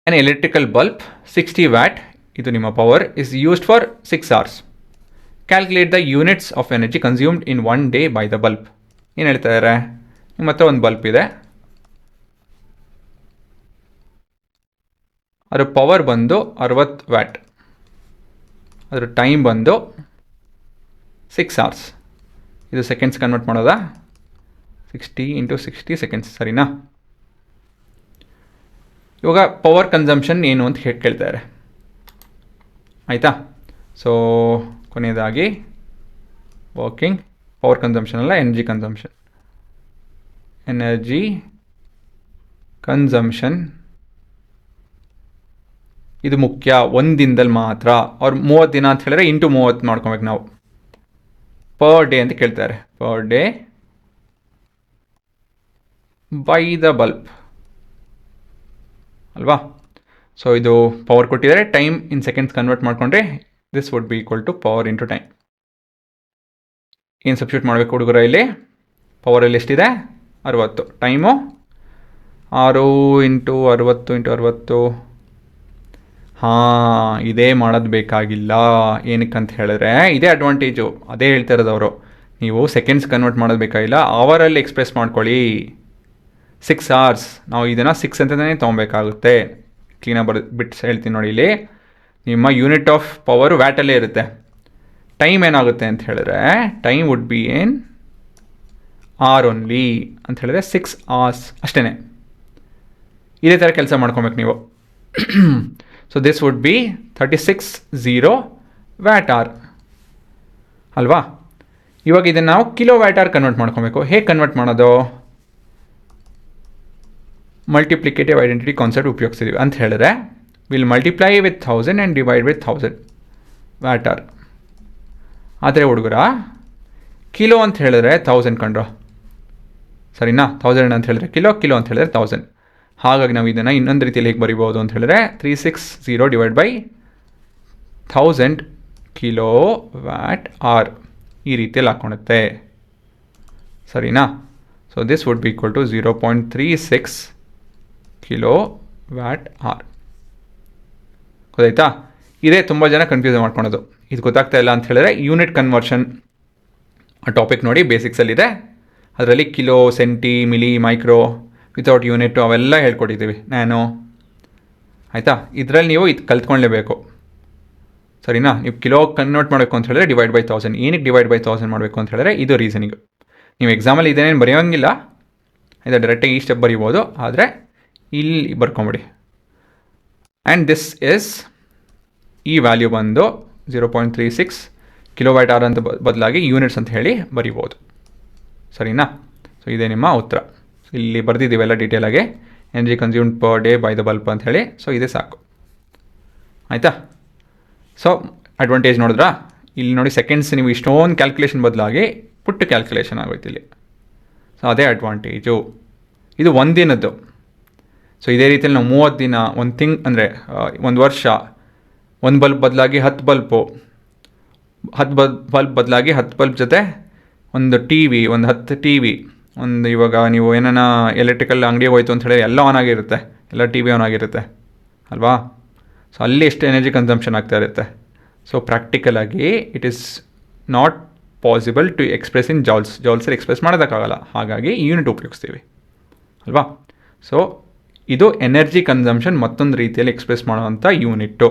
An electrical bulb 60 watt, ಇದು ನಿಮ್ಮ power, is used for 6 hours. Calculate the units of energy consumed in 1 day by the bulb. ಏನು ಹೇಳ್ತಾ ಇದ್ದಾರೆ, ನಿಮ್ಮ ಹತ್ರ ಒಂದು ಬಲ್ಪ್ ಇದೆ, ಅದರ ಪವರ್ ಬಂದು 60 ವ್ಯಾಟ್, ಅದರ ಟೈಮ್ ಬಂದು 6 hours. ಇದು ಸೆಕೆಂಡ್ಸ್ ಕನ್ವರ್ಟ್ ಮಾಡೋದಾ, 60 × 60 ಸೆಕೆಂಡ್ಸ್, ಸರಿನಾ? ಇವಾಗ ಪವರ್ ಕನ್ಸಂಪ್ಷನ್ ಏನು ಅಂತ ಕೇಳ್ತಾರೆ, ಆಯಿತಾ? ಸೊ ಕೊನೆಯದಾಗಿ ವರ್ಕಿಂಗ್ ಪವರ್ ಕನ್ಸಂಪ್ಷನ್ ಅಲ್ಲ, ಎನರ್ಜಿ ಕನ್ಸಂಪ್ಷನ್. ಎನರ್ಜಿ ಕನ್ಸಂಪ್ಷನ್ ಇದು ಮುಖ್ಯ, ಒಂದು ದಿನದಲ್ಲಿ ಮಾತ್ರ. ಅವ್ರು 30 ದಿನ ಅಂತ ಹೇಳಿದ್ರೆ ಇಂಟು 30 ಮಾಡ್ಕೊಬೇಕು ನಾವು. ಪರ್ ಡೇ ಅಂತ ಕೇಳ್ತಾರೆ, per day by the bulb ಅಲ್ವಾ? ಸೊ ಇದು ಪವರ್ ಕೊಟ್ಟಿದ್ದಾರೆ, ಟೈಮ್ ಇನ್ ಸೆಕೆಂಡ್ಸ್ ಕನ್ವರ್ಟ್ ಮಾಡಿಕೊಂಡ್ರೆ this would be equal to power into time. ಏನು ಸಬ್ಸ್ಟಿಟ್ಯೂಟ್ ಮಾಡಬೇಕು ಹುಡುಗರ ಇಲ್ಲಿ? ಪವರಲ್ಲಿ ಎಷ್ಟಿದೆ? 60. ಟೈಮು 6 × 60 × 60. ಹಾಂ, ಇದೇ ಮಾಡೋದು ಬೇಕಾಗಿಲ್ಲ. ಏನಕ್ಕಂತ ಹೇಳಿದ್ರೆ ಇದೇ ಅಡ್ವಾಂಟೇಜು, ಅದೇ ಹೇಳ್ತಾ ಇರೋದು ಅವರು. ನೀವು ಸೆಕೆಂಡ್ಸ್ ಕನ್ವರ್ಟ್ ಮಾಡೋದು ಬೇಕಾಗಿಲ್ಲ, ಅವರಲ್ಲಿ ಎಕ್ಸ್ಪ್ರೆಸ್ ಮಾಡ್ಕೊಳ್ಳಿ. 6 hours, ನಾವು ಇದನ್ನು 6 ಅಂತಲೇ ತೊಗೊಬೇಕಾಗುತ್ತೆ. ಕ್ಲೀನಾಗಿ ಬಿಟ್ಟು ಹೇಳ್ತೀನಿ ನೋಡಿ, ಇಲ್ಲಿ ನಿಮ್ಮ ಯೂನಿಟ್ ಆಫ್ ಪವರ್ ವ್ಯಾಟಲ್ಲೇ ಇರುತ್ತೆ. ಟೈಮ್ ಏನಾಗುತ್ತೆ ಅಂತ ಹೇಳಿದ್ರೆ, ಟೈಮ್ ವುಡ್ ಬಿ ಏನ್ ಆರ್ ಓನ್ಲಿ ಅಂತ ಹೇಳಿದ್ರೆ 6 hours ಅಷ್ಟೇ. ಇದೇ ಥರ ಕೆಲಸ ಮಾಡ್ಕೊಬೇಕು ನೀವು. So this would B 3600 Wh ಅಲ್ವಾ? ಇವಾಗ ಇದನ್ನು ನಾವು kWh ಕನ್ವರ್ಟ್ ಮಾಡ್ಕೊಬೇಕು. ಹೇಗೆ ಕನ್ವರ್ಟ್ ಮಾಡೋದು? ಮಲ್ಟಿಪ್ಲಿಕೇಟಿವ್ ಐಡೆಂಟಿಟಿ ಕಾನ್ಸೆಪ್ಟ್ ಉಪಯೋಗಿಸ್ತೀವಿ ಅಂತ ಹೇಳಿದ್ರೆ, will multiply with 1000 and divide with 1000 Wh. ಆದರೆ ಹುಡುಗರ ಕಿಲೋ ಅಂತ ಹೇಳಿದ್ರೆ 1000 ಕಂಡ್ರು, ಸರಿನಾ? 1000 ಅಂತ ಹೇಳಿದ್ರೆ ಕಿಲೋ, ಕಿಲೋ ಅಂತ ಹೇಳಿದ್ರೆ 1000. ಹಾಗಾಗಿ ನಾವು ಇದನ್ನು ಇನ್ನೊಂದು ರೀತಿಯಲ್ಲಿ ಹೇಗೆ ಬರಿಬೋದು ಅಂತ ಹೇಳಿದ್ರೆ, 360 ಡಿವೈಡ್ ಬೈ 1000 kWh ಈ ರೀತಿಯಲ್ಲಿ ಹಾಕ್ಕೊಳುತ್ತೆ, ಸರಿನಾ? So this would be equal to 0.36 kWh. ಗೊತ್ತಾಯ್ತಾ? ಇದೇ ತುಂಬ ಜನ ಕನ್ಫ್ಯೂಸ್ ಮಾಡ್ಕೊಳೋದು. ಇದು ಗೊತ್ತಾಗ್ತಾ ಇಲ್ಲ ಅಂತ ಹೇಳಿದ್ರೆ ಯೂನಿಟ್ ಕನ್ವರ್ಷನ್ ಆ ಟಾಪಿಕ್ ನೋಡಿ, ಬೇಸಿಕ್ಸಲ್ಲಿದೆ. ಅದರಲ್ಲಿ kilo, centi, milli, micro, without unit ಅವೆಲ್ಲ ಹೇಳ್ಕೊಟ್ಟಿದ್ದೀವಿ ನಾನು, ಆಯಿತಾ? ಇದರಲ್ಲಿ ನೀವು ಇದು ಕಲ್ತ್ಕೊಳ್ಳೇಬೇಕು, ಸರಿನಾ? ನೀವು ಕಿಲೋ ಕನ್ವರ್ಟ್ ಮಾಡಬೇಕು ಅಂತ ಹೇಳಿದ್ರೆ ಡಿವೈಡ್ ಬೈ 1000. ಏನಕ್ಕೆ ಡಿವೈಡ್ ಬೈ 1000 ಮಾಡಬೇಕು ಅಂತ ಹೇಳಿದ್ರೆ ಇದು ರೀಸನಿಂಗ್. ನೀವು ಎಕ್ಸಾಮಲ್ಲಿ ಇದೇನೇನು ಬರೆಯೋಂಗಿಲ್ಲ, ಆಯಿತಾ? ಡೈರೆಕ್ಟಾಗಿ ಈ ಸ್ಟೆಪ್ ಬರಿಬೋದು, ಆದರೆ ಇಲ್ಲಿ ಬರ್ಕೊಂಬಿಡಿ. ಆ್ಯಂಡ್ ದಿಸ್ ಇಸ್, ಈ ವ್ಯಾಲ್ಯೂ ಬಂದು 0.36 kWh ಅಂತ ಬದಲಾಗಿ ಯೂನಿಟ್ಸ್ ಅಂತ ಹೇಳಿ ಬರಿಬೋದು, ಸರಿನಾ? ಸೊ ಇದೇ ನಿಮ್ಮ ಉತ್ತರ. ಇಲ್ಲಿ ಬರೆದಿದ್ದೀವೆಲ್ಲ ಡೀಟೇಲಾಗಿ, energy consumed per day by the bulb ಅಂತ ಹೇಳಿ. ಸೊ ಇದೇ ಸಾಕು, ಆಯಿತಾ? ಸೊ ಅಡ್ವಾಂಟೇಜ್ ನೋಡಿದ್ರಾ? ಇಲ್ಲಿ ನೋಡಿ, ಸೆಕೆಂಡ್ಸ್ ನೀವು ಇಷ್ಟೊಂದು ಕ್ಯಾಲ್ಕುಲೇಷನ್ ಬದಲಾಗಿ ಪುಟ್ಟ ಕ್ಯಾಲ್ಕುಲೇಷನ್ ಆಗೋಯ್ತು ಇಲ್ಲಿ. ಸೊ ಅದೇ ಅಡ್ವಾಂಟೇಜು. ಇದು ಒಂದು ದಿನದ್ದು. ಸೊ ಇದೇ ರೀತಿಯಲ್ಲಿ ನಾವು 30 ದಿನ, ಒಂದು ಅಂದರೆ 1 ವರ್ಷ, ಒಂದು ಬಲ್ಬ್ ಬದಲಾಗಿ 10 ಬಲ್ಬು, 10 ಬಲ್ಬ್ ಬದಲಾಗಿ 10 ಬಲ್ಬ್ ಜೊತೆ ಒಂದು ಟಿ ವಿ, ಒಂದು 10 ಟಿ ವಿ, ಒಂದು ಇವಾಗ ನೀವು ಏನಾನ ಎಲೆಕ್ಟ್ರಿಕಲ್ ಅಂಗಡಿಗೆ ಹೋಯ್ತು ಅಂತ ಹೇಳಿ ಎಲ್ಲ ಆನ್ ಆಗಿರುತ್ತೆ, ಎಲ್ಲ ಟಿ ವಿ ಆನ್ ಆಗಿರುತ್ತೆ ಅಲ್ವಾ? ಸೊ ಅಲ್ಲಿ ಎಷ್ಟು ಎನರ್ಜಿ ಕನ್ಸಂಪ್ಷನ್ ಆಗ್ತಾ ಇರುತ್ತೆ. ಸೊ ಪ್ರಾಕ್ಟಿಕಲಾಗಿ it is not possible to express in ಜೌಲ್ಸಲ್ಲಿ ಎಕ್ಸ್ಪ್ರೆಸ್ ಮಾಡೋದಕ್ಕಾಗಲ್ಲ. ಹಾಗಾಗಿ ಯೂನಿಟ್ ಉಪಯೋಗಿಸ್ತೀವಿ ಅಲ್ವಾ? ಸೊ ಇದು ಎನರ್ಜಿ ಕನ್ಸಂಪ್ಷನ್ ಮತ್ತೊಂದು ರೀತಿಯಲ್ಲಿ ಎಕ್ಸ್ಪ್ರೆಸ್ ಮಾಡುವಂಥ ಯೂನಿಟ್ಟು.